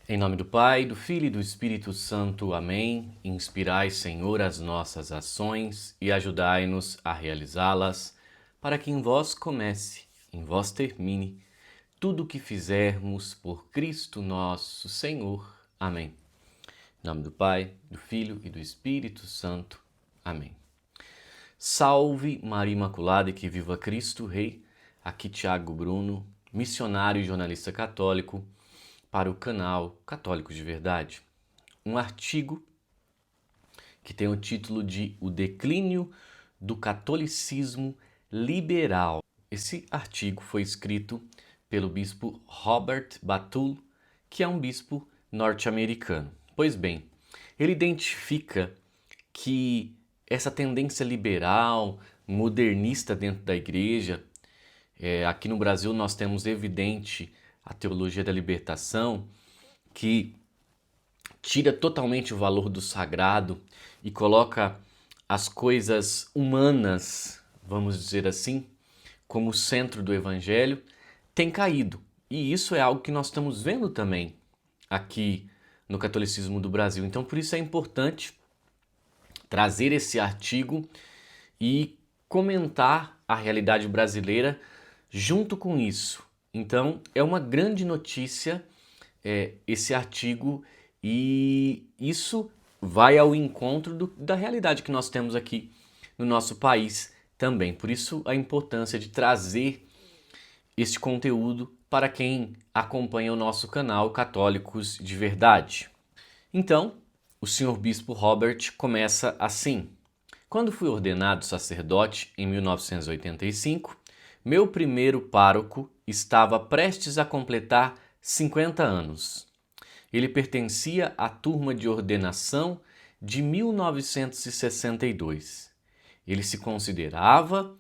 Em nome do Pai, do Filho e do Espírito Santo. Amém. Inspirai, Senhor, as nossas ações e ajudai-nos a realizá-las, para que em vós comece, em vós termine, tudo o que fizermos por Cristo nosso Senhor. Amém. Em nome do Pai, do Filho e do Espírito Santo. Amém. Salve Maria Imaculada e que viva Cristo Rei. Aqui Tiago Bruno, missionário e jornalista católico, para o canal Católicos de Verdade. Um artigo que tem o título de O Declínio do Catolicismo Liberal. Esse artigo foi escrito pelo bispo Robert Batull, que é um bispo norte-americano. Pois bem, ele identifica que essa tendência liberal, modernista dentro da igreja, aqui no Brasil nós temos evidente a teologia da libertação, que tira totalmente o valor do sagrado e coloca as coisas humanas, vamos dizer assim, como centro do evangelho, tem caído. E isso é algo que nós estamos vendo também aqui no catolicismo do Brasil. Então, por isso é importante trazer esse artigo e comentar a realidade brasileira junto com isso. Então, é uma grande notícia esse artigo e isso vai ao encontro da realidade que nós temos aqui no nosso país também. Por isso, a importância de trazer este conteúdo para quem acompanha o nosso canal Católicos de Verdade. Então, o senhor bispo Robert começa assim. Quando fui ordenado sacerdote em 1985, meu primeiro pároco estava prestes a completar 50 anos. Ele pertencia à turma de ordenação de 1962. Ele se considerava,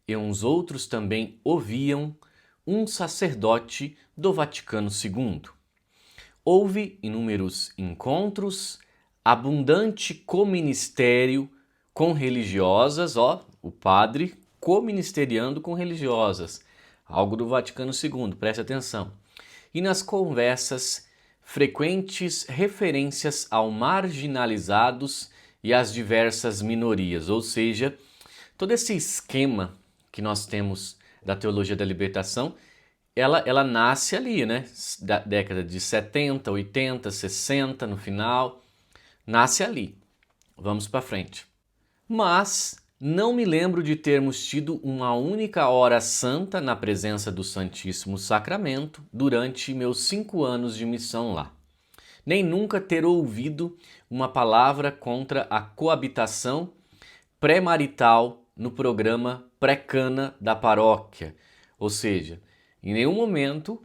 e uns outros também ouviam, um sacerdote do Vaticano II. Houve inúmeros encontros, abundante coministério com religiosas, o padre coministeriando com religiosas, algo do Vaticano II, preste atenção. E nas conversas, frequentes referências ao marginalizados e às diversas minorias, ou seja, todo esse esquema que nós temos da teologia da libertação, ela nasce ali, né? Da década de 70, 80, 60, no final, nasce ali. Vamos para frente. Mas não me lembro de termos tido uma única hora santa na presença do Santíssimo Sacramento durante meus 5 anos de missão lá. Nem nunca ter ouvido uma palavra contra a coabitação pré-marital no programa pré-cana da paróquia. Ou seja, em nenhum momento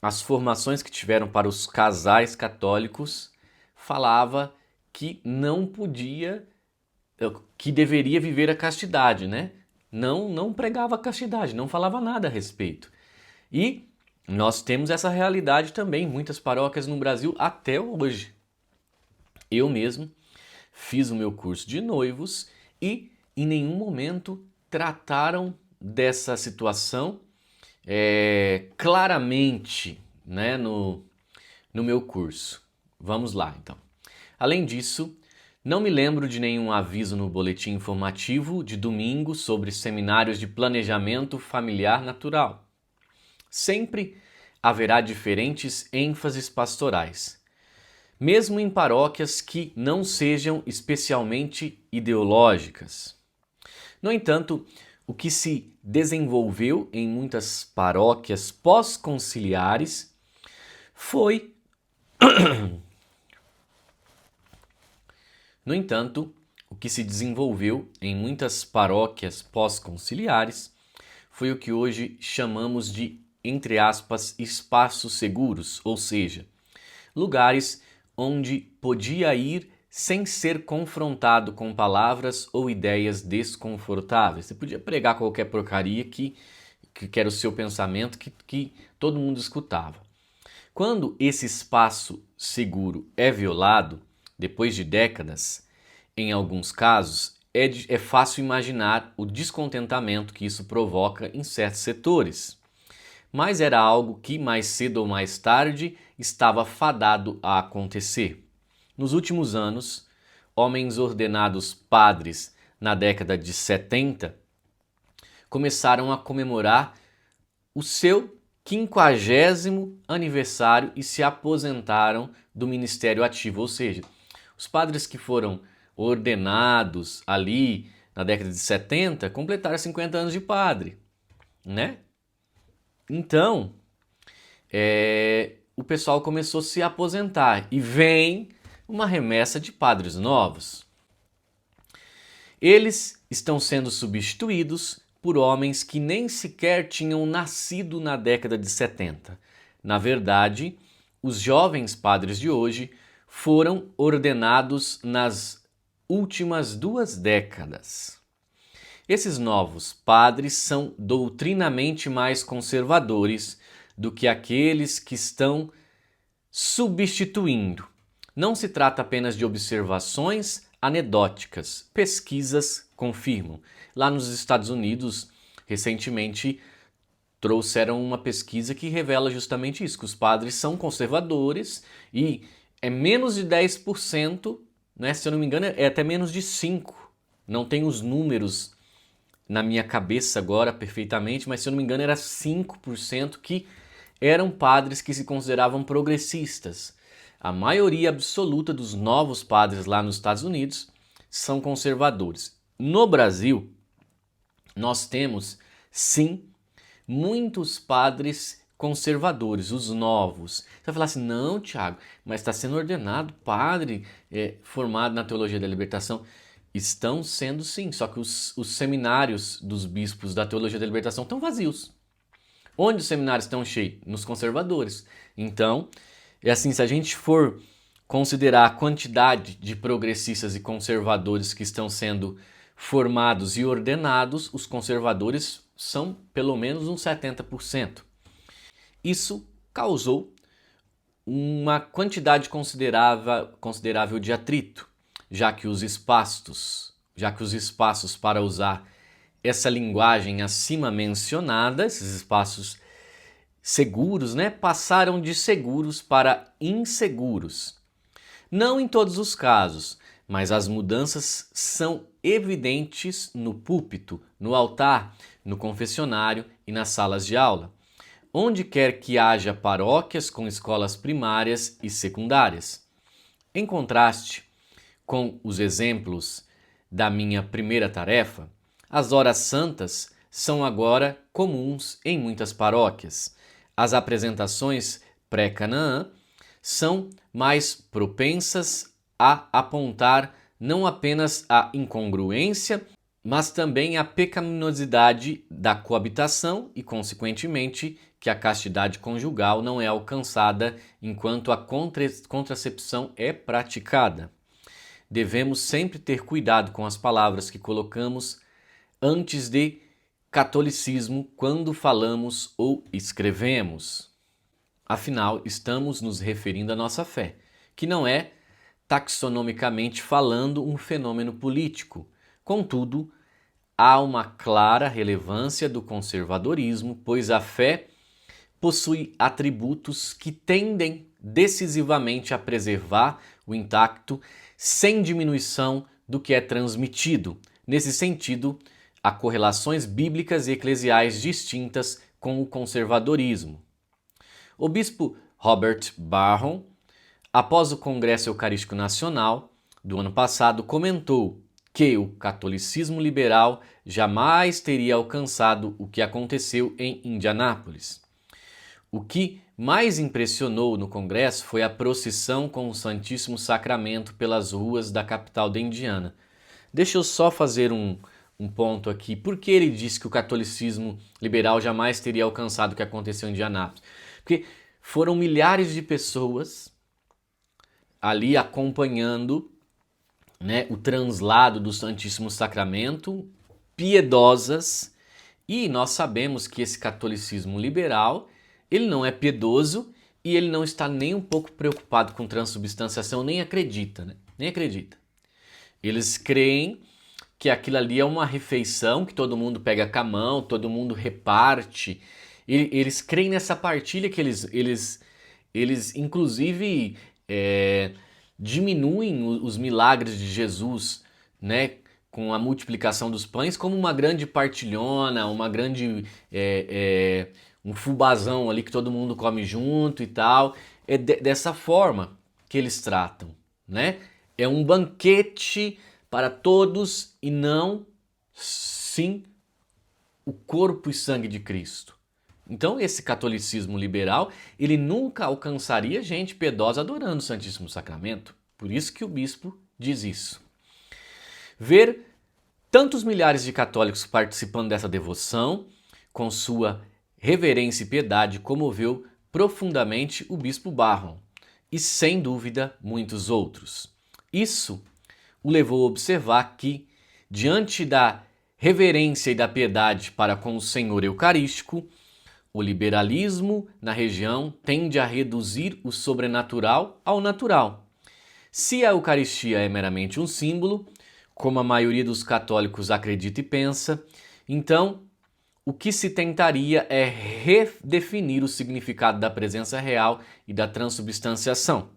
as formações que tiveram para os casais católicos falava que não podia, que deveria viver a castidade, né? Não pregava a castidade, não falava nada a respeito. E nós temos essa realidade também em muitas paróquias no Brasil até hoje. Eu mesmo fiz o meu curso de noivos e em nenhum momento trataram dessa situação claramente, né, no meu curso. Vamos lá, então. Além disso, não me lembro de nenhum aviso no boletim informativo de domingo sobre seminários de planejamento familiar natural. Sempre haverá diferentes ênfases pastorais, mesmo em paróquias que não sejam especialmente ideológicas. No entanto, o que se desenvolveu em muitas paróquias pós-conciliares foi No entanto, o que se desenvolveu em muitas paróquias pós-conciliares foi o que hoje chamamos de, entre aspas, espaços seguros, ou seja, lugares onde podia ir sem ser confrontado com palavras ou ideias desconfortáveis. Você podia pregar qualquer porcaria que era o seu pensamento, que todo mundo escutava. Quando esse espaço seguro é violado, depois de décadas, em alguns casos, é fácil imaginar o descontentamento que isso provoca em certos setores. mas era algo que mais cedo ou mais tarde estava fadado a acontecer. Nos últimos anos, homens ordenados padres na década de 70 começaram a comemorar o seu 50º aniversário e se aposentaram do ministério ativo, ou seja, os padres que foram ordenados ali na década de 70 completaram 50 anos de padre, né? Então, o pessoal começou a se aposentar e vem uma remessa de padres novos. Eles estão sendo substituídos por homens que nem sequer tinham nascido na década de 70. Na verdade, os jovens padres de hoje foram ordenados nas últimas 2 décadas. Esses novos padres são doutrinamente mais conservadores do que aqueles que estão substituindo. Não se trata apenas de observações anedóticas, pesquisas confirmam. Lá nos Estados Unidos, recentemente, trouxeram uma pesquisa que revela justamente isso, que os padres são conservadores e é menos de 10%, né? Se eu não me engano, é até menos de 5%. Não tenho os números na minha cabeça agora perfeitamente, mas se eu não me engano era 5% que eram padres que se consideravam progressistas. A maioria absoluta dos novos padres lá nos Estados Unidos são conservadores. No Brasil, nós temos, sim, muitos padres conservadores, os novos. Você vai falar assim, não, Tiago, mas está sendo ordenado padre formado na teologia da libertação. Estão sendo sim, só que os seminários dos bispos da teologia da libertação estão vazios. Onde os seminários estão cheios? Nos conservadores. Então, é assim, se a gente for considerar a quantidade de progressistas e conservadores que estão sendo formados e ordenados, os conservadores são pelo menos uns 70%. Isso causou uma quantidade considerável de atrito, já que os espaços para usar essa linguagem acima mencionada, esses espaços seguros, né, passaram de seguros para inseguros. Não em todos os casos, mas as mudanças são evidentes no púlpito, no altar, no confessionário e nas salas de aula. Onde quer que haja paróquias com escolas primárias e secundárias. Em contraste com os exemplos da minha primeira tarefa, as horas santas são agora comuns em muitas paróquias. As apresentações pré-Canaã são mais propensas a apontar não apenas a incongruência, mas também a pecaminosidade da coabitação e, consequentemente, que a castidade conjugal não é alcançada enquanto a contracepção é praticada. Devemos sempre ter cuidado com as palavras que colocamos antes de catolicismo quando falamos ou escrevemos. Afinal, estamos nos referindo à nossa fé, que não é, taxonomicamente falando, um fenômeno político. Contudo, há uma clara relevância do conservadorismo, pois a fé possui atributos que tendem decisivamente a preservar o intacto sem diminuição do que é transmitido. Nesse sentido, há correlações bíblicas e eclesiais distintas com o conservadorismo. O bispo Robert Barron, após o Congresso Eucarístico Nacional do ano passado, comentou que o catolicismo liberal jamais teria alcançado o que aconteceu em Indianápolis. O que mais impressionou no Congresso foi a procissão com o Santíssimo Sacramento pelas ruas da capital da Indiana. Deixa eu só fazer um ponto aqui. Por que ele disse que o catolicismo liberal jamais teria alcançado o que aconteceu em Indianápolis? Porque foram milhares de pessoas ali acompanhando, né, o translado do Santíssimo Sacramento, piedosas, e nós sabemos que esse catolicismo liberal, ele não é piedoso e ele não está nem um pouco preocupado com transubstanciação, nem acredita, né? Nem acredita. Eles creem que aquilo ali é uma refeição que todo mundo pega com a mão, todo mundo reparte Eles creem nessa partilha que eles inclusive, diminuem os milagres de Jesus, né, com a multiplicação dos pães, como uma grande partilhona, uma grande, um fubazão ali que todo mundo come junto e tal. É dessa forma que eles tratam, né? É um banquete para todos e não, sim, o corpo e sangue de Cristo. Então, esse catolicismo liberal, ele nunca alcançaria gente piedosa adorando o Santíssimo Sacramento. Por isso que o bispo diz isso. Ver tantos milhares de católicos participando dessa devoção, com sua reverência e piedade, comoveu profundamente o bispo Barron e, sem dúvida, muitos outros. Isso o levou a observar que, diante da reverência e da piedade para com o Senhor Eucarístico, o liberalismo na região tende a reduzir o sobrenatural ao natural. Se a Eucaristia é meramente um símbolo, como a maioria dos católicos acredita e pensa, então o que se tentaria é redefinir o significado da presença real e da transubstanciação.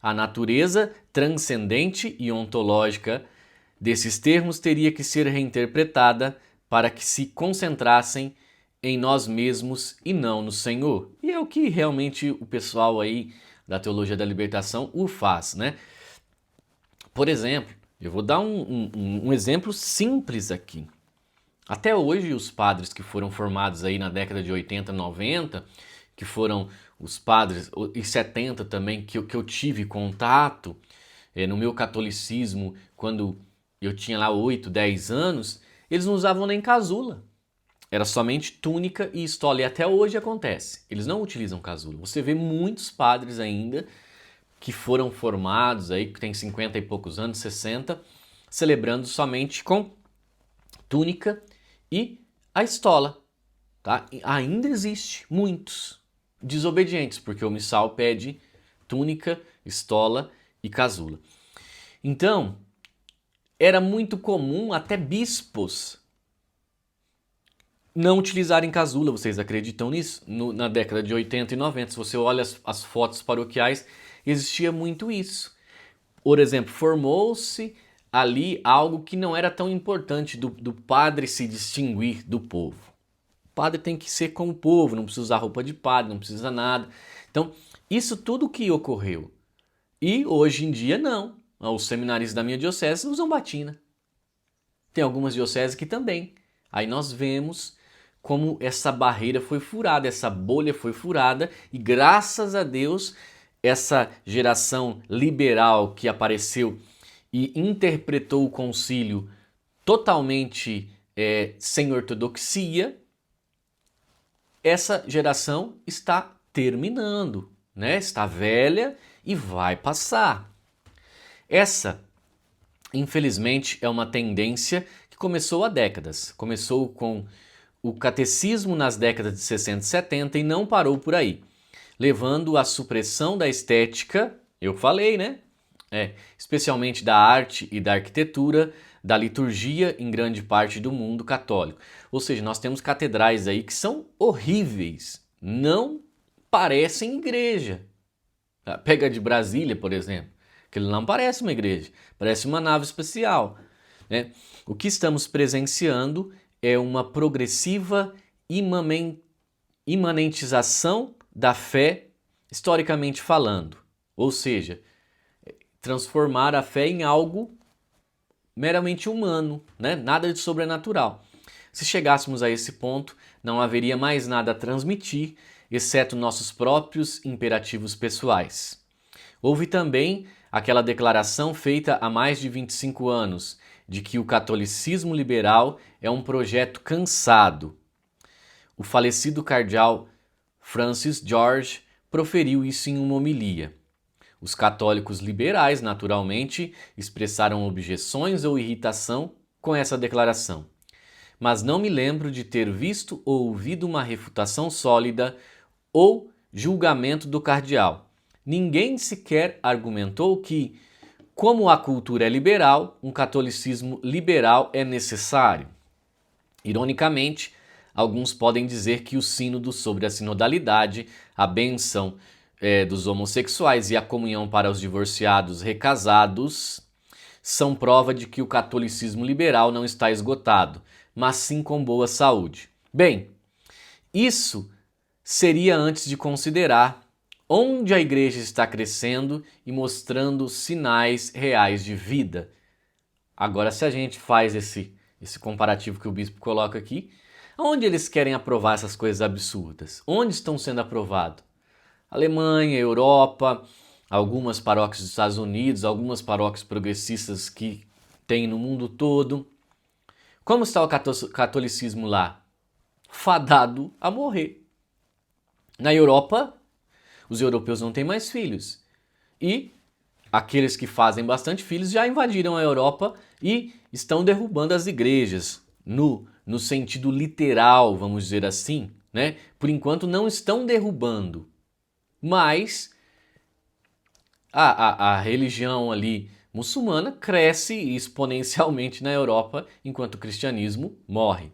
A natureza transcendente e ontológica desses termos teria que ser reinterpretada para que se concentrassem em nós mesmos e não no Senhor. E é o que realmente o pessoal aí da Teologia da Libertação o faz, né? Por exemplo, eu vou dar um exemplo simples aqui. Até hoje, os padres que foram formados aí na década de 80, 90, que foram os padres, e 70 também, que eu tive contato no meu catolicismo, quando eu tinha lá 8, 10 anos, eles não usavam nem casula. Era somente túnica e estola, e até hoje acontece. Eles não utilizam casula. Você vê muitos padres ainda que foram formados aí, que tem 50 e poucos anos, 60, celebrando somente com túnica e a estola. Tá? E ainda existe muitos desobedientes, porque o missal pede túnica, estola e casula. Então, era muito comum até bispos não utilizarem casula. Vocês acreditam nisso? Na década de 80 e 90, se você olha as fotos paroquiais, existia muito isso. Por exemplo, formou-se ali algo que não era tão importante do padre se distinguir do povo. O padre tem que ser como o povo, não precisa usar roupa de padre, não precisa nada. Então, isso tudo que ocorreu. E hoje em dia não. Os seminaristas da minha diocese usam batina. Tem algumas dioceses que também. Aí nós vemos como essa barreira foi furada, essa bolha foi furada, e graças a Deus essa geração liberal que apareceu e interpretou o concílio totalmente sem ortodoxia, essa geração está terminando, né? Está velha e vai passar. Essa, infelizmente, é uma tendência que começou há décadas. Começou com o catecismo nas décadas de 60 e 70 e não parou por aí, levando à supressão da estética, eu falei, né? Especialmente da arte e da arquitetura, da liturgia em grande parte do mundo católico. Ou seja, nós temos catedrais aí que são horríveis, não parecem igreja. Pega a de Brasília, por exemplo, que ele não parece uma igreja, parece uma nave espacial, né? O que estamos presenciando é uma progressiva imanentização da fé, historicamente falando. Ou seja, transformar a fé em algo meramente humano, né? Nada de sobrenatural. Se chegássemos a esse ponto, não haveria mais nada a transmitir, exceto nossos próprios imperativos pessoais. Houve também aquela declaração feita há mais de 25 anos de que o catolicismo liberal é um projeto cansado. O falecido cardeal Francis George proferiu isso em uma homilia. Os católicos liberais, naturalmente, expressaram objeções ou irritação com essa declaração. Mas não me lembro de ter visto ou ouvido uma refutação sólida ou julgamento do cardeal. Ninguém sequer argumentou que, como a cultura é liberal, um catolicismo liberal é necessário. Ironicamente, alguns podem dizer que o sínodo sobre a sinodalidade, a bênção dos homossexuais e a comunhão para os divorciados recasados são prova de que o catolicismo liberal não está esgotado, mas sim com boa saúde. Bem, isso seria antes de considerar onde a igreja está crescendo e mostrando sinais reais de vida. Agora, se a gente faz esse comparativo que o bispo coloca aqui, onde eles querem aprovar essas coisas absurdas? Onde estão sendo aprovados? Alemanha, Europa, algumas paróquias dos Estados Unidos, algumas paróquias progressistas que tem no mundo todo. Como está o catolicismo lá? Fadado a morrer. Na Europa, os europeus não têm mais filhos. E aqueles que fazem bastante filhos já invadiram a Europa e estão derrubando as igrejas, no sentido literal, vamos dizer assim, né? Por enquanto não estão derrubando, mas a religião ali muçulmana cresce exponencialmente na Europa, enquanto o cristianismo morre.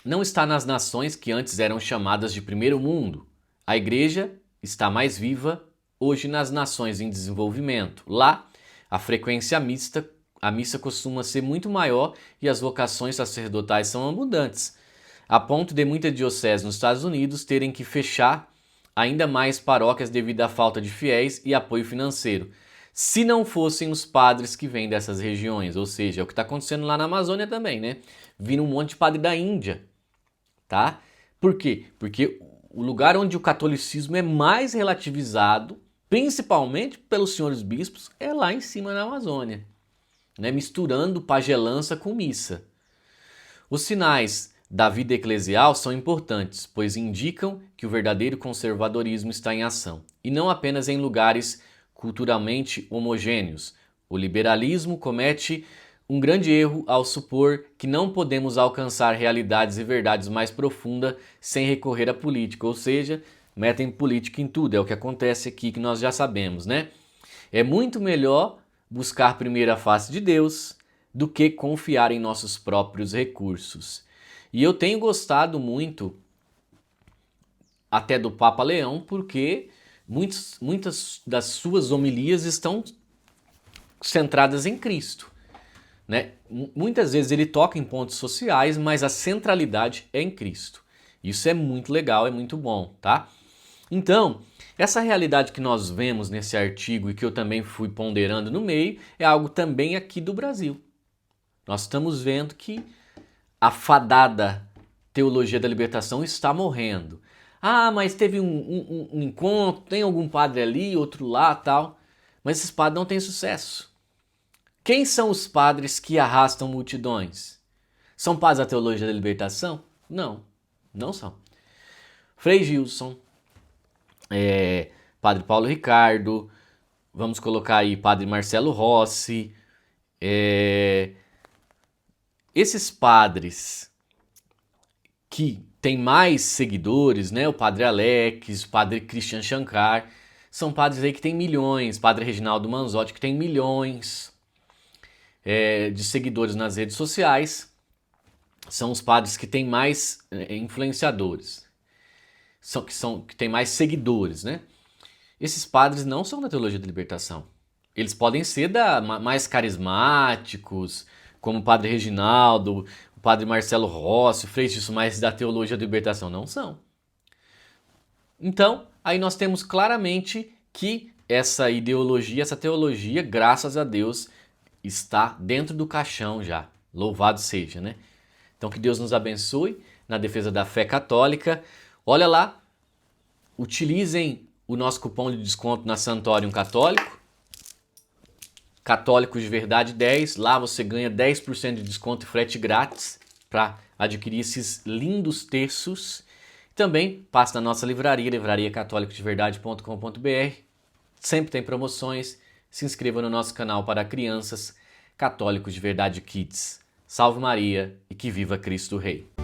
Não está nas nações que antes eram chamadas de primeiro mundo. A igreja está mais viva hoje nas nações em desenvolvimento. Lá, a frequência mista, a missa costuma ser muito maior e as vocações sacerdotais são abundantes, a ponto de muitas dioceses nos Estados Unidos terem que fechar ainda mais paróquias devido à falta de fiéis e apoio financeiro, se não fossem os padres que vêm dessas regiões. Ou seja, é o que está acontecendo lá na Amazônia também, né? Vindo um monte de padre da Índia, tá? Por quê? Porque o lugar onde o catolicismo é mais relativizado, principalmente pelos senhores bispos, é lá em cima na Amazônia, né? Misturando pagelança com missa. Os sinais da vida eclesial são importantes, pois indicam que o verdadeiro conservadorismo está em ação, e não apenas em lugares culturalmente homogêneos. O liberalismo comete um grande erro ao supor que não podemos alcançar realidades e verdades mais profundas sem recorrer à política, ou seja, metem política em tudo, é o que acontece aqui que nós já sabemos, né? É muito melhor buscar primeiro a face de Deus do que confiar em nossos próprios recursos. E eu tenho gostado muito até do Papa Leão, porque muitas das suas homilias estão centradas em Cristo, né? Muitas vezes ele toca em pontos sociais, mas a centralidade é em Cristo. Isso é muito legal, é muito bom, tá? Então, essa realidade que nós vemos nesse artigo e que eu também fui ponderando no meio, é algo também aqui do Brasil. Nós estamos vendo que a fadada teologia da libertação está morrendo. Ah, mas teve um encontro, tem algum padre ali, outro lá, tal. Mas esses padres não têm sucesso. Quem são os padres que arrastam multidões? São padres da teologia da libertação? Não, não são. Frei Gilson, Padre Paulo Ricardo, vamos colocar aí Padre Marcelo Rossi, esses padres que têm mais seguidores, né? O Padre Alex, o Padre Christian Shankar, são padres aí que têm milhões. Padre Reginaldo Manzotti, que tem milhões de seguidores nas redes sociais. São os padres que têm mais influenciadores, que têm mais seguidores, né? Esses padres não são da teologia da libertação. Eles podem ser mais carismáticos, como o Padre Reginaldo, o Padre Marcelo Rossi, o Frei Gilson, mas da teologia da libertação não são. Então, aí nós temos claramente que essa ideologia, essa teologia, graças a Deus, está dentro do caixão já. Louvado seja, né? Então que Deus nos abençoe na defesa da fé católica. Olha lá, utilizem o nosso cupom de desconto na Santorium Católico. Católicos de Verdade 10, lá você ganha 10% de desconto e frete grátis para adquirir esses lindos terços. Também passa na nossa livraria, livrariacatólicosdeverdade.com.br. Sempre tem promoções. Se inscreva no nosso canal para crianças, Católicos de Verdade Kids. Salve Maria e que viva Cristo Rei!